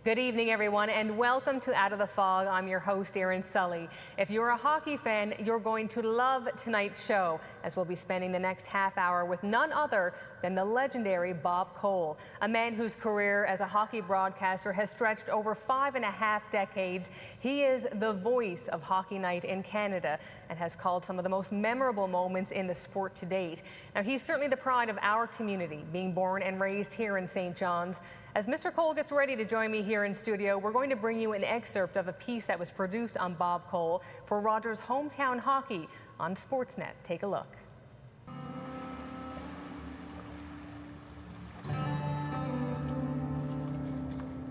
Good evening, everyone, and welcome to Out of the Fog. I'm your host, Erin Sully. If you're a hockey fan, you're going to love tonight's show, as we'll be spending the next half hour with none other than the legendary Bob Cole, a man whose career as a hockey broadcaster has stretched over 5.5 decades. He is the voice of Hockey Night in Canada and has called some of the most memorable moments in the sport to date. Now, he's certainly the pride of our community, being born and raised here in St. John's. As Mr. Cole gets ready to join me here in studio, we're going to bring you an excerpt of a piece that was produced on Bob Cole for Rogers Hometown Hockey on Sportsnet. Take a look.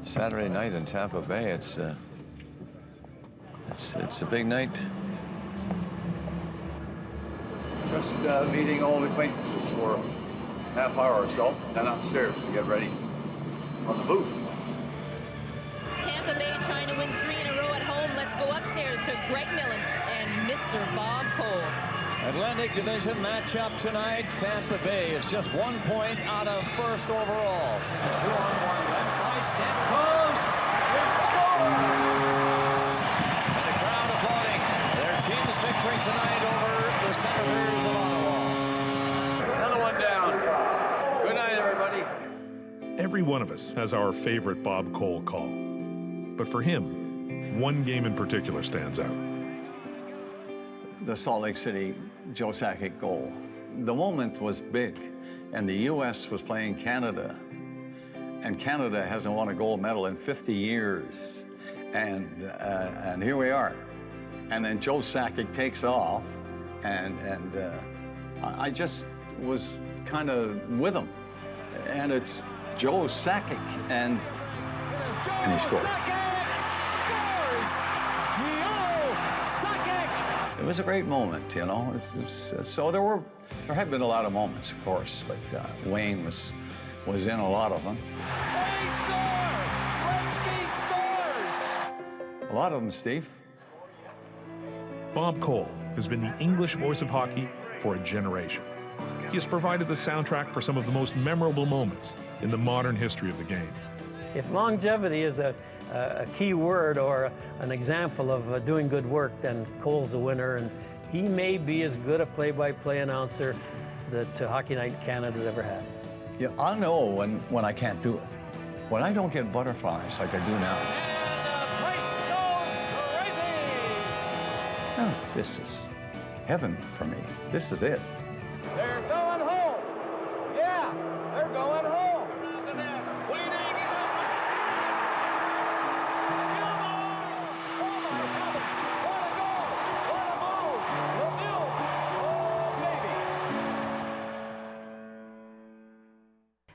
Saturday night in Tampa Bay, it's a big night. Just meeting old acquaintances for a half hour or so, then upstairs to get ready on the booth. Tampa Bay trying to win 3 in a row at home. Let's go upstairs to Greg Millen and Mr. Bob Cole. Atlantic Division matchup tonight. Tampa Bay is just 1 point out of first overall. A 2-on-1 left by Stamkos. Score! And the crowd applauding their team's victory tonight over the Senators of Ottawa. Another one down. Good night, everybody. Every one of us has our favorite Bob Cole call. But for him, one game in particular stands out. The Salt Lake City Joe Sakic goal. The moment was big, and the U.S. was playing Canada, and Canada hasn't won a gold medal in 50 years, and here we are. And then Joe Sakic takes off, and I just was kind of with him, and it's Joe Sakic, and he scored. It was a great moment, you know. So there have been a lot of moments, of course, but Wayne was in a lot of them. They score! Gretzky scores! A lot of them, Steve. Bob Cole has been the English voice of hockey for a generation. He has provided the soundtrack for some of the most memorable moments in the modern history of the game. If longevity is a key word or an example of doing good work, then Cole's the winner, and he may be as good a play-by-play announcer that Hockey Night in Canada's ever had. Yeah, I know when I can't do it. When I don't get butterflies like I do now. And the place goes crazy! Oh, this is heaven for me. This is it. They're going home. Yeah, they're going home. Around the net, waiting, he's open. Oh my heavens! What a goal! What a move! Lemieux! Oh baby!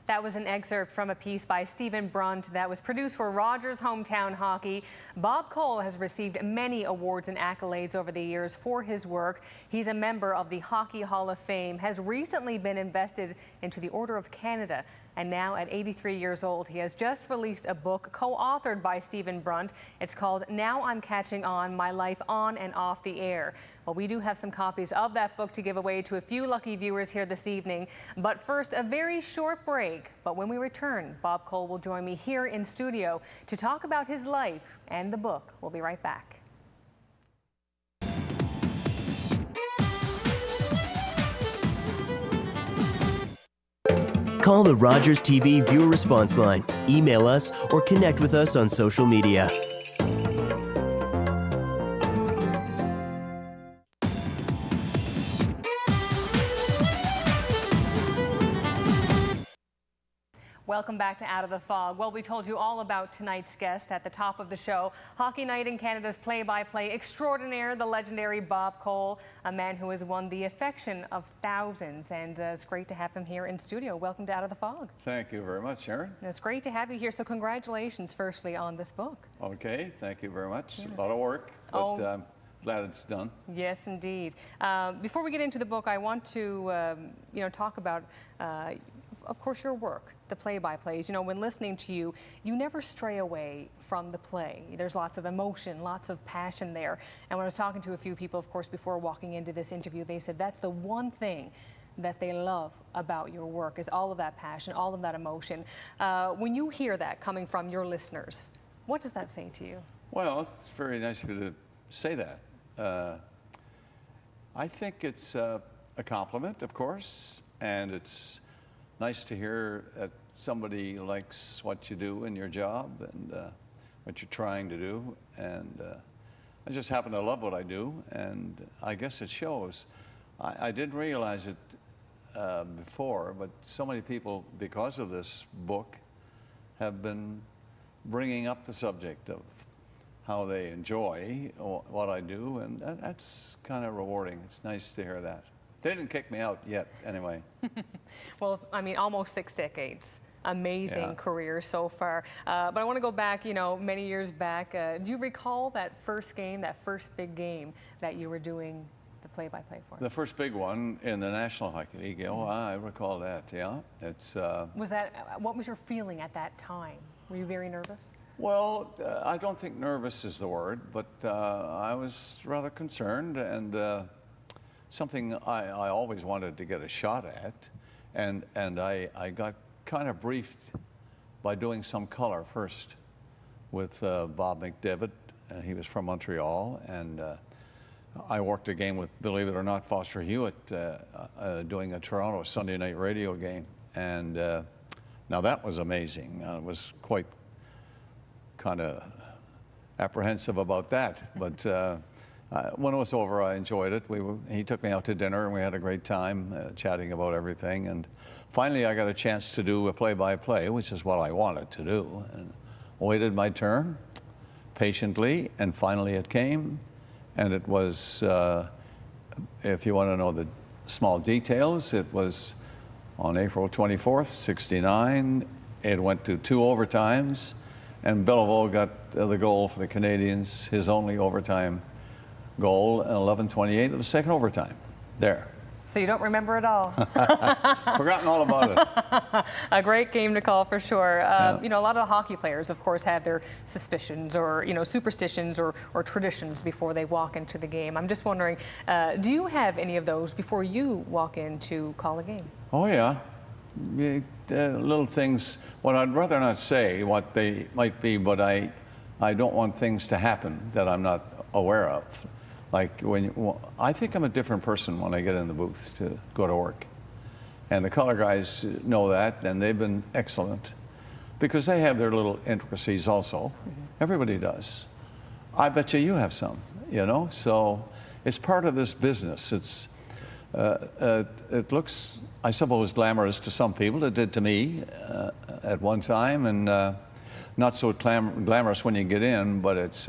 That was an excerpt from a piece by Stephen Brunt that was produced for Rogers Hometown Hockey. Bob Cole has received many awards and accolades over the years for his work. He's a member of the Hockey Hall of Fame, has recently been invested into the Order of Canada, and now at 83 years old, he has just released a book co-authored by Stephen Brunt. It's called Now I'm Catching On, My Life On and Off the Air. Well, we do have some copies of that book to give away to a few lucky viewers here this evening. But first, a very short break. But when we return, Bob Cole will join me here in studio to talk about his life and the book. We'll be right back. Call the Rogers TV viewer response line, email us, or connect with us on social media. Welcome back to Out of the Fog. Well, we told you all about tonight's guest at the top of the show. Hockey Night in Canada's play-by-play extraordinaire, the legendary Bob Cole, a man who has won the affection of thousands. And it's great to have him here in studio. Welcome to Out of the Fog. Thank you very much, Sharon. It's great to have you here. So congratulations, firstly, on this book. Okay, thank you very much. Yeah. A lot of work, but I'm glad it's done. Yes, indeed. Before we get into the book, I want to, talk about of course, your work, the play-by-plays. You know, when listening to you, you never stray away from the play. There's lots of emotion, lots of passion there. And when I was talking to a few people, of course, before walking into this interview, they said that's the one thing that they love about your work, is all of that passion, all of that emotion. When you hear that coming from your listeners, What does that say to you? Well, it's very nice of you to say that. I think it's a compliment, of course, and it's nice to hear that somebody likes what you do in your job and what you're trying to do. And I just happen to love what I do, and I guess it shows. I didn't realize it before, but so many people, because of this book, have been bringing up the subject of how they enjoy what I do, and that's kind of rewarding. It's nice to hear that. They didn't kick me out yet, anyway. Well, I mean, almost 6 decades. Amazing Yeah. career so far. But I want to go back, you know, many years back. Do you recall that first game, that first big game that you were doing the play-by-play for? The first big one in the National Hockey League, I recall that, yeah. It's, Was that, what was your feeling at that time? Were you very nervous? well, I don't think nervous is the word, but I was rather concerned, and something I always wanted to get a shot at, and I got kind of briefed by doing some color first with Bob McDevitt. He was from Montreal, and I worked a game with, believe it or not, Foster Hewitt, doing a Toronto Sunday night radio game, and now that was amazing. I was quite kind of apprehensive about that, but when it was over, I enjoyed it. He took me out to dinner, and we had a great time chatting about everything. And finally, I got a chance to do a play-by-play, which is what I wanted to do, and waited my turn patiently, and finally it came. And it was, if you want to know the small details, it was on April 24th, '69. It went to 2 overtimes, and Beliveau got the goal for the Canadians, his only overtime goal, 11:28 of the second overtime. There. So you don't remember it all? Forgotten all about it. A great game to call for sure. You know, a lot of hockey players, of course, have their suspicions or, you know, superstitions or traditions before they walk into the game. I'm just wondering, do you have any of those before you walk in to call a game? Oh, yeah. Little things, well, I'd rather not say what they might be, but I don't want things to happen that I'm not aware of. Like I think I'm a different person when I get in the booth to go to work. And the color guys know that, and they've been excellent because they have their little intricacies also. Mm-hmm. Everybody does. I bet you have some, you know? So it's part of this business. It's, it looks, I suppose, glamorous to some people. It did to me at one time, and not so glamorous when you get in, but it's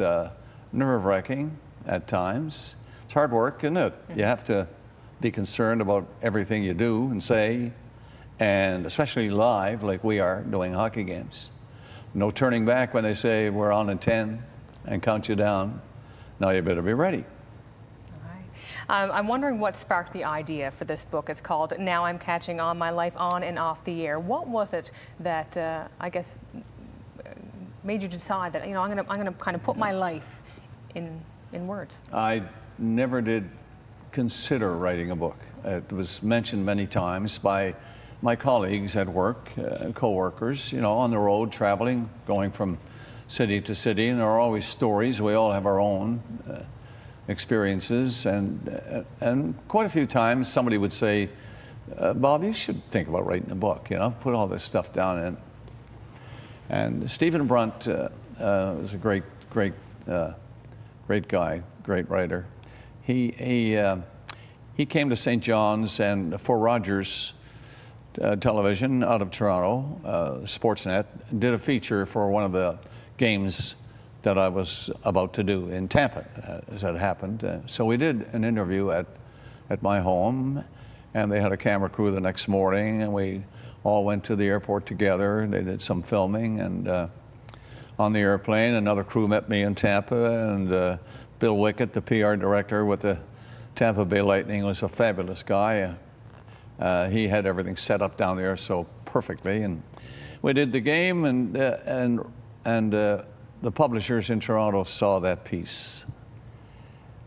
nerve-wracking at times. It's hard work, isn't it? You have to be concerned about everything you do and say, and especially live, like we are doing hockey games. No turning back when they say we're on in 10 and count you down. Now you better be ready. All right. I'm wondering what sparked the idea for this book. It's called Now I'm Catching On, My Life On and Off the Air. What was it that, I guess, made you decide that, you know, I'm gonna kind of put my life in words? I never did consider writing a book. It was mentioned many times by my colleagues at work, co-workers, you know, on the road, traveling, going from city to city, and there are always stories. We all have our own experiences, and quite a few times somebody would say, Bob, you should think about writing a book, you know, put all this stuff down in. And Stephen Brunt was a great guy, great writer. He came to St. John's and for ROGERS television out of Toronto, Sportsnet, did a feature for one of the games that I was about to do in Tampa, as it happened. So we did an interview at my home, and they had a camera crew the next morning, and we all went to the airport together. They did some filming, and on the airplane, another crew met me in Tampa, and Bill Wickett, the PR director with the Tampa Bay Lightning, was a fabulous guy. He had everything set up down there so perfectly, and we did the game, and the publishers in Toronto saw that piece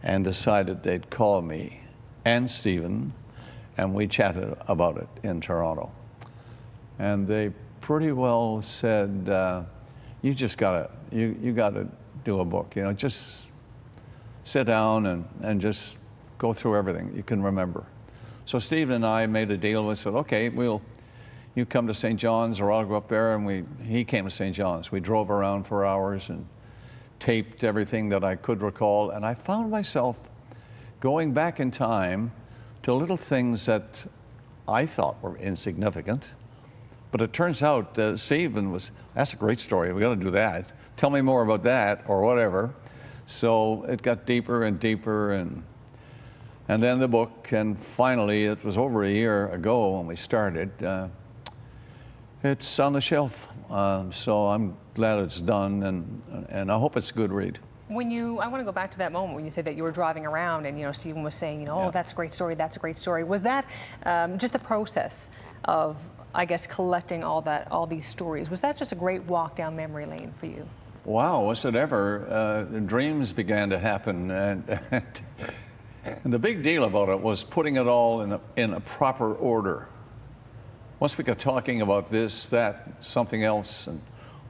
and decided they'd call me and Stephen, and we chatted about it in Toronto. And they pretty well said, you just gotta, you gotta do a book, you know, just sit down and just go through everything you can remember. So Steve and I made a deal. We said, okay, you come to St. John's or I'll go up there, and he came to St. John's. We drove around for hours and taped everything that I could recall, and I found myself going back in time to little things that I thought were insignificant. But it turns out Stephen was, that's a great story, we got to do that. Tell me more about that, or whatever. So it got deeper and deeper, and then the book, and finally, it was over a year ago when we started. It's on the shelf, so I'm glad it's done, and I hope it's a good read. I want to go back to that moment when you said that you were driving around and, you know, Stephen was saying, you know, oh, that's a great story, that's a great story. Was that just the process of, I guess, collecting all these stories? Was that just a great walk down memory lane for you? Wow, was it ever? Dreams began to happen, and the big deal about it was putting it all in a proper order. Once we got talking about this, that, something else, and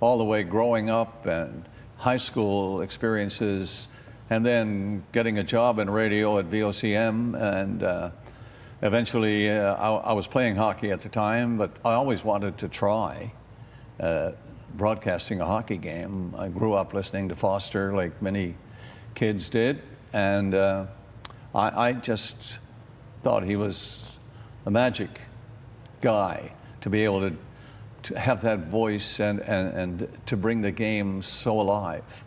all the way growing up and high school experiences, and then getting a job in radio at VOCM, and eventually I was playing hockey at the time, but I always wanted to try broadcasting a hockey game. I grew up listening to Foster like many kids did, and I just thought he was a magic guy to be able to have that voice and to bring the game so alive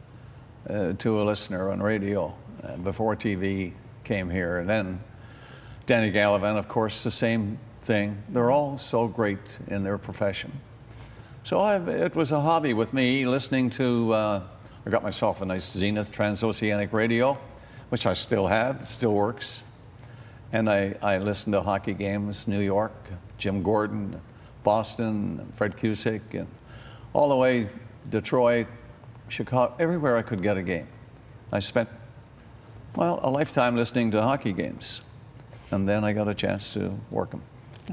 to a listener on radio before TV came here. And then Danny Gallivan, of course, the same thing. They're all so great in their profession. So it was a hobby with me, listening to, I got myself a nice Zenith transoceanic radio, which I still have, it still works. And I listened to hockey games, New York, Jim Gordon, Boston, Fred Cusick, and all the way Detroit, Chicago, everywhere I could get a game. I spent, well, a lifetime listening to hockey games, and then I got a chance to work them.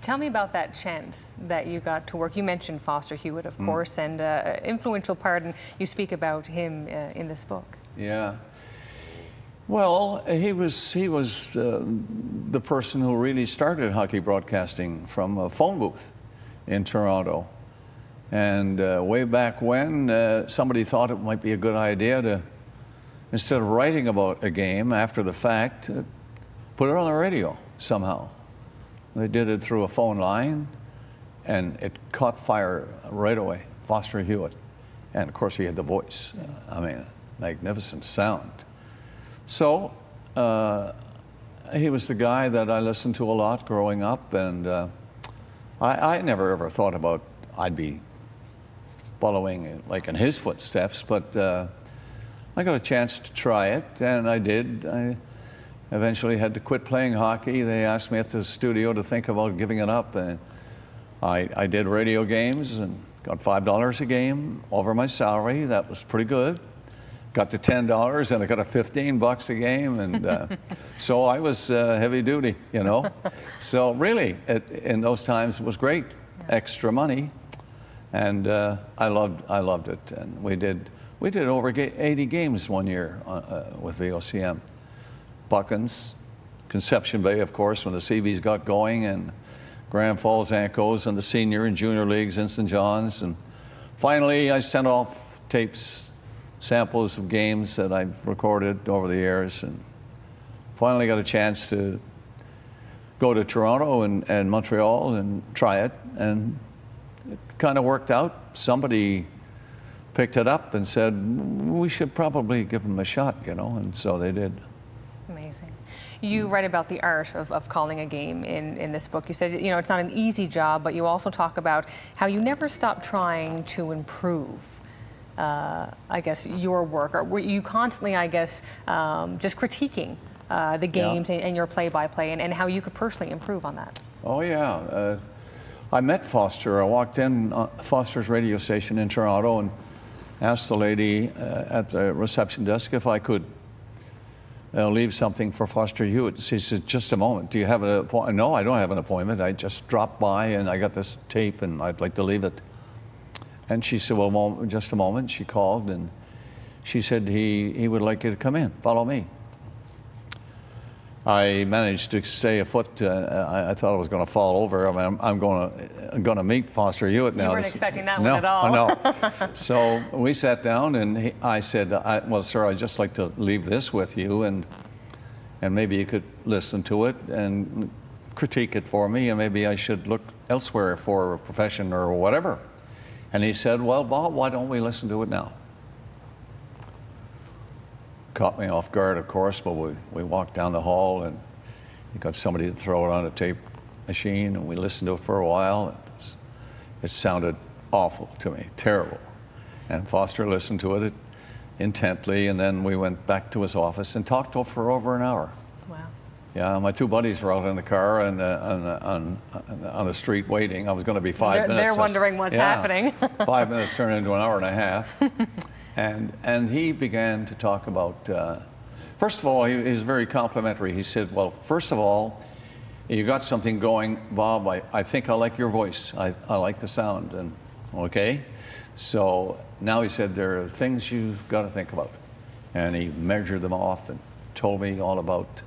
Tell me about that chance that you got to work. You mentioned Foster Hewitt, of course, and influential part, and you speak about him in this book. Yeah. Well, he was the person who really started hockey broadcasting from a phone booth in Toronto. And way back when, somebody thought it might be a good idea to, instead of writing about a game after the fact, put it on the radio somehow. They did it through a phone line, and it caught fire right away. Foster Hewitt. And of course, he had the voice. I mean, magnificent sound. So he was the guy that I listened to a lot growing up, and I never ever thought about I'd be following like in his footsteps, but I got a chance to try it, and I did. I eventually had to quit playing hockey. They asked me at the studio to think about giving it up, and I did radio games and got $5 a game over my salary. That was pretty good. Got to $10, and I got a $15 a game, and so I was heavy duty, you know. So really, in those times, it was great, extra money, and I loved it. And we did over 80 games one year with VOCM. Buckins, Conception Bay, of course, when the CBs got going, and Grand Falls Ankos, and the senior and junior leagues in St. John's, and finally I sent off tapes, samples of games that I've recorded over the years, and finally got a chance to go to Toronto and Montreal and try it, and it kind of worked out. Somebody picked it up and said, we should probably give them a shot, you know, and so they did. Amazing. You write about the art of calling a game in this book. You said, you know, it's not an easy job, but you also talk about how you never stop trying to improve, I guess, your work. Or were you constantly, I guess, just critiquing the games and your play-by-play and how you could personally improve on that? Oh, yeah. I met Foster. I walked in Foster's radio station in Toronto and asked the lady at the reception desk if I could leave something for Foster Hewitt. She said, just a moment, do you have an appointment? No, I don't have an appointment. I just dropped by and I got this tape and I'd like to leave it. And she said, well, just a moment. She called, and she said he would like you to come in, follow me. I managed to stay afoot. I thought I was going to fall over. I mean, I'm going to meet Foster Hewitt now. You weren't expecting that one at all. No. So we sat down, and I said, well, sir, I'd just like to leave this with you, and maybe you could listen to it and critique it for me, and maybe I should look elsewhere for a profession or whatever. And he said, well, Bob, why don't we listen to it now? Caught me off guard, of course, but we walked down the hall, and he got somebody to throw it on a tape machine, and we listened to it for a while. It sounded awful to me, terrible. And Foster listened to it intently, and then we went back to his office and talked to him for over an hour. Wow. Yeah, my two buddies were out in the car and on the street waiting. I was going to be 5 minutes. They're wondering what's happening. 5 minutes turned into an hour and a half. And he began to talk about, first of all, he was very complimentary. He said, well, first of all, you got something going, Bob. I think I like your voice. I like the sound. And okay. So now he said, there are things you've got to think about. And he measured them off and told me all about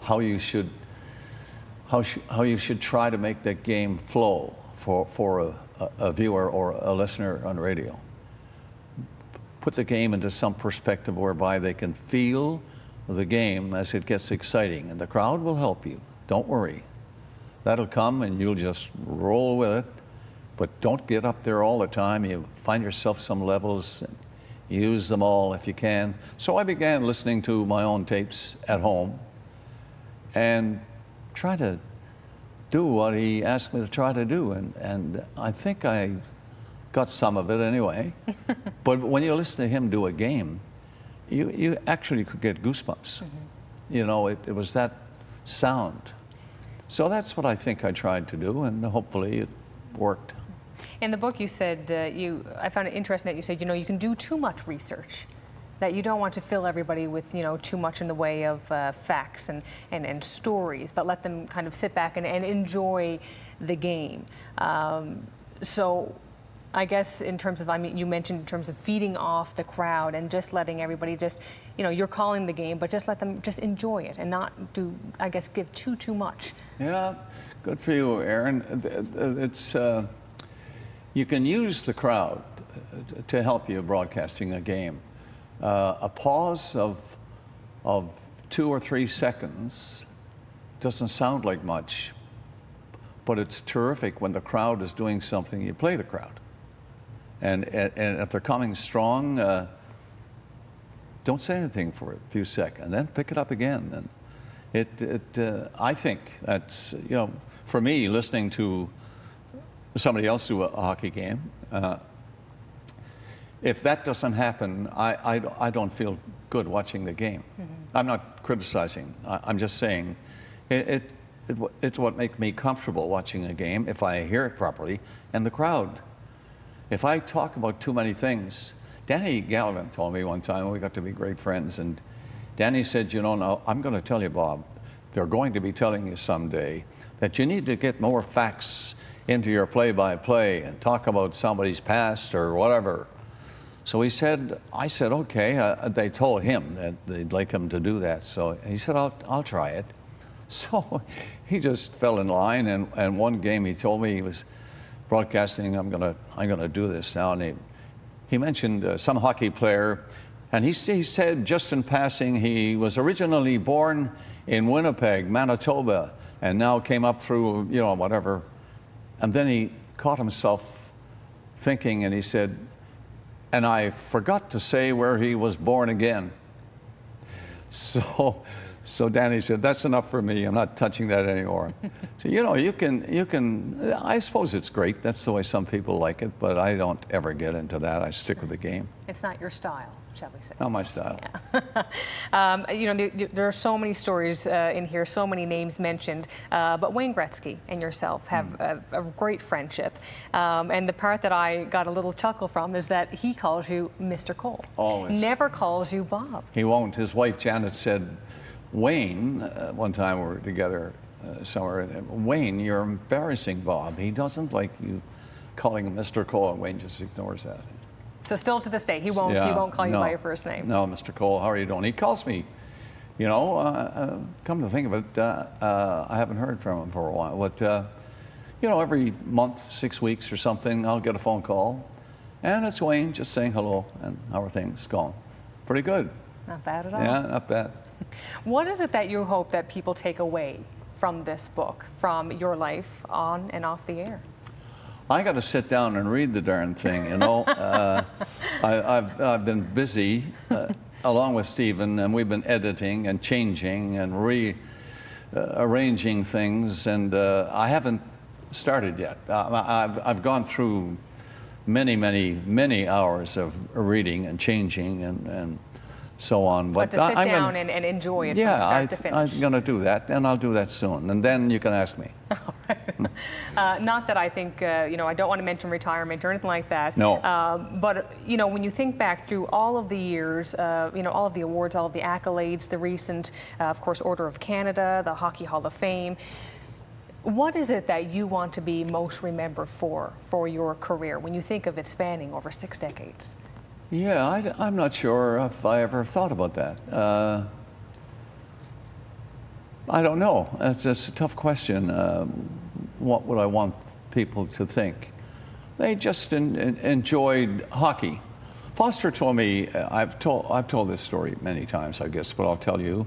how you should try to make that game flow for a viewer or a listener on radio. Put the game into some perspective whereby they can feel the game as it gets exciting, and the crowd will help you. Don't worry. That'll come and you'll just roll with it, but don't get up there all the time. You find yourself some levels and use them all if you can. So I began listening to my own tapes at home and try to do what he asked me to try to do, and I think I got some of it anyway. But when you listen to him do a game, you actually could get goosebumps. You know, it was that sound. So that's what I think I tried to do, and hopefully it worked. In the book, you said, I found it interesting that you said, you can do too much research, that you don't want to fill everybody with, too much in the way of facts and stories, but let them kind of sit back and enjoy the game. So I guess in terms of, you mentioned in terms of feeding off the crowd and just letting everybody just, you're calling the game, but just let them just enjoy it and not do, I guess, give too much. Yeah, good for you, Aaron. It's, you can use the crowd to help you broadcasting a game. A pause of 2 or 3 seconds doesn't sound like much, but it's terrific when the crowd is doing something. You play the crowd. And if they're coming strong, don't say anything for a few seconds, and then pick it up again. And I think that's, for me, listening to somebody else do a hockey game, if that doesn't happen, I don't feel good watching the game. I'm not criticizing. I'm just saying it's what makes me comfortable watching a game if I hear it properly, and the crowd. If I talk about too many things, Danny Gallivan told me one time, we got to be great friends, and Danny said, now I'm going to tell you, Bob, they're going to be telling you someday that you need to get more facts into your play-by-play and talk about somebody's past or whatever. So I said, okay. They told him that they'd like him to do that. So he said, I'll try it. So he just fell in line, and one game he told me he was broadcasting, I'm gonna do this now. And he mentioned some hockey player, and he said just in passing, he was originally born in Winnipeg, Manitoba, and now came up through, whatever. And then he caught himself thinking, and he said, and I forgot to say where he was born again. So Danny said, that's enough for me. I'm not touching that anymore. So, you can, I suppose it's great. That's the way some people like it, but I don't ever get into that. I stick with the game. It's not your style, shall we say. Not my style. Yeah. There are so many stories in here, so many names mentioned, but Wayne Gretzky and yourself have a great friendship. And the part that I got a little chuckle from is that he calls you Mr. Cole. Always. Never calls you Bob. He won't. His wife, Janet, said, Wayne, one time we were together somewhere, Wayne, you're embarrassing Bob. He doesn't like you calling him Mr. Cole, and Wayne just ignores that. So still to this day, he won't call you by your first name. No, Mr. Cole, how are you doing? He calls me, you know, come to think of it, I haven't heard from him for a while. But, you know, every month, 6 weeks or something, I'll get a phone call. And it's Wayne just saying hello and how are things going. Pretty good. Not bad at all. Yeah, not bad. What is it that you hope that people take away from this book, from your life on and off the air? I got to sit down and read the darn thing, you know. I've been busy along with Stephen, and we've been editing and changing and rearranging things, and I haven't started yet. I've gone through many hours of reading and changing and so on. But to sit down and enjoy it from start to finish. I'm going to do that, and I'll do that soon, and then you can ask me. All right. Not that I think, you know, I don't want to mention retirement or anything like that. No. But, you know, when you think back through all of the years, you know, all of the awards, all of the accolades, the recent, of course, Order of Canada, the Hockey Hall of Fame, what is it that you want to be most remembered for your career when you think of it spanning over 6 decades? Yeah, I'm not sure if I ever thought about that. I don't know. It's a tough question. What would I want people to think? They just enjoyed hockey. Foster told me, I've told this story many times, I guess, but I'll tell you.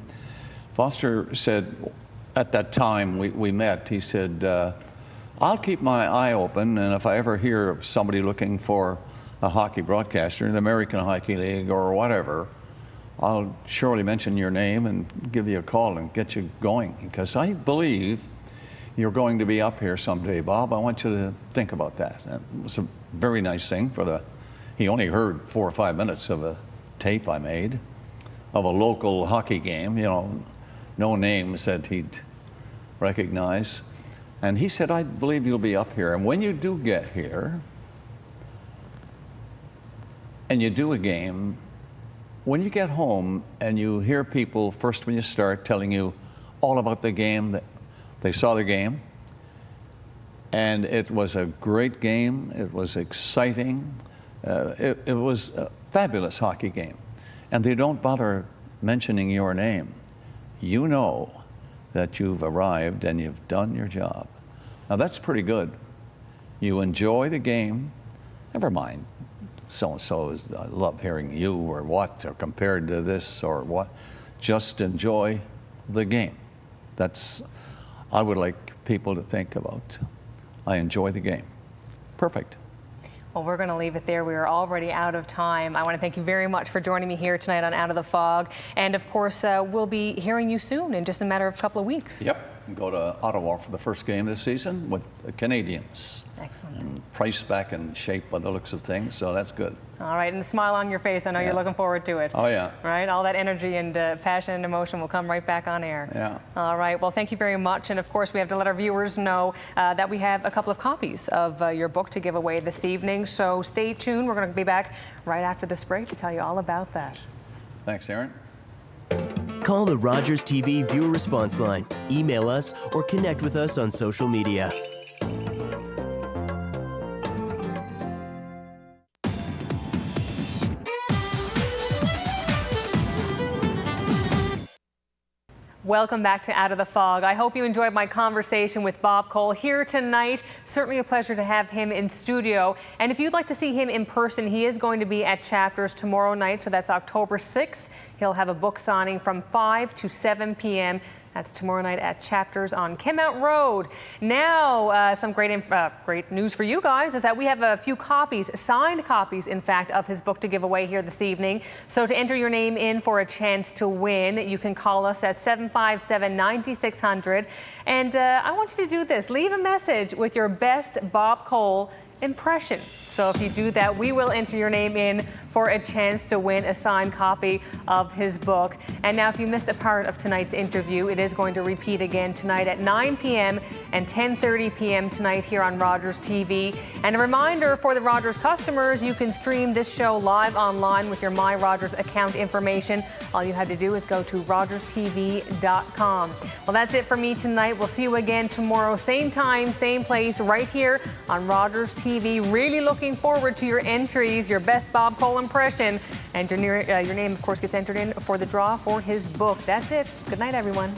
Foster said, at that time we met, he said, I'll keep my eye open, and if I ever hear of somebody looking for a hockey broadcaster in the American Hockey League or whatever, I'll surely mention your name and give you a call and get you going, because I believe you're going to be up here someday, Bob. I want you to think about that. And it was a very nice thing he only heard 4 or 5 minutes of a tape I made of a local hockey game, you know, no names that he'd recognize. And he said, I believe you'll be up here. And when you do get here, and you do a game, when you get home and you hear people, first when you start, telling you all about the game, that they saw the game, and it was a great game, it was exciting, it was a fabulous hockey game, and they don't bother mentioning your name, you know that you've arrived and you've done your job. Now that's pretty good. You enjoy the game, never mind so-and-so is, I love hearing you or what, or compared to this or what. Just enjoy the game. That's, I would like people to think about. I enjoy the game. Perfect. Well, we're going to leave it there. We are already out of time. I want to thank you very much for joining me here tonight on Out of the Fog. And of course, we'll be hearing you soon in just a matter of a couple of weeks. Yep. Go to Ottawa for the first game this season with the Canadians. Excellent. And Price back in shape by the looks of things, so that's good. All right, and a smile on your face. I know you're looking forward to it. Oh, yeah. Right, all that energy and passion and emotion will come right back on air. Yeah. All right, well, thank you very much. And of course, we have to let our viewers know that we have a couple of copies of your book to give away this evening. So stay tuned. We're going to be back right after this break to tell you all about that. Thanks, Aaron. Call the Rogers TV viewer response line, email us, or connect with us on social media. Welcome back to Out of the Fog. I hope you enjoyed my conversation with Bob Cole here tonight. Certainly a pleasure to have him in studio. And if you'd like to see him in person, he is going to be at Chapters tomorrow night, so that's October 6th. He'll have a book signing from 5 to 7 p.m. That's tomorrow night at Chapters on Kenmount Road. Now, some great news for you guys is that we have a few copies, signed copies, in fact, of his book to give away here this evening. So to enter your name in for a chance to win, you can call us at 757-9600. And I want you to do this. Leave a message with your best Bob Cole impression. So if you do that, we will enter your name in for a chance to win a signed copy of his book. And now, if you missed a part of tonight's interview, it is going to repeat again tonight at 9 p.m. and 10:30 p.m. tonight here on Rogers TV. And a reminder for the Rogers customers, you can stream this show live online with your My Rogers account information. All you had to do is go to rogerstv.com. Well, that's it for me tonight. We'll see you again tomorrow, same time, same place, right here on Rogers TV. TV. Really looking forward to your entries, your best Bob Cole impression. And your name, of course, gets entered in for the draw for his book. That's it. Good night, everyone.